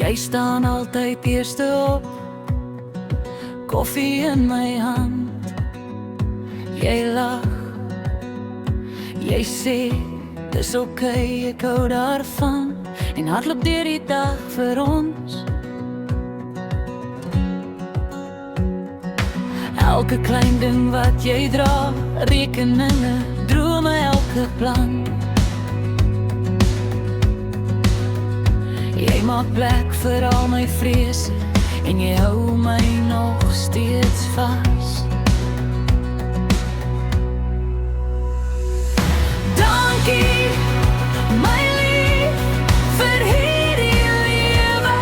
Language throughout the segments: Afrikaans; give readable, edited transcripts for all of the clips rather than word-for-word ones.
Jy staan altyd eerste op, koffie in my hand. Jy lag, jy sê, dis oké, ek hou daarvan. En hardloop deur die dag vir ons. Elke klein ding wat jy dra, rekeninge, drome, elke plan. Jy maak plek vir al my vrese, en jy hou my nog steeds vas. Dankie, my lief, vir hierdie lewe,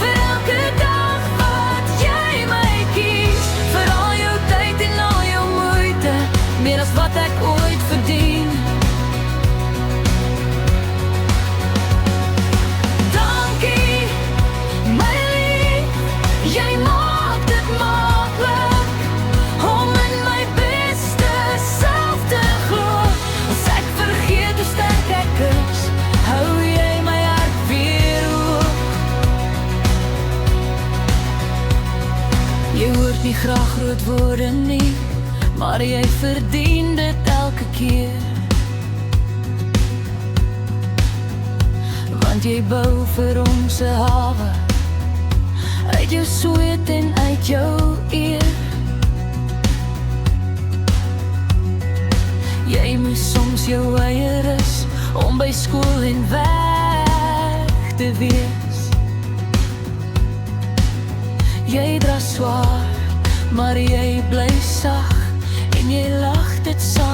vir elke dag wat jy my kies, vir al jou tyd en al jou moeite, meer as wat ek ooit verdien. Jy maak dit maaklik om in my beste self te glo. As ek vergeet hoe sterk ek is, hou jy my hart weer hoog. Jy hoort nie graag groot woorde nie, maar jy verdien dit elke keer. Want jy bou vir ons 'n hawe, uit jou sweet en uit jou eer. Jy moes soms jou eie rus om by skool en weg te wees. Jy dra swaar, maar jy bly sag en jy lag dit saam.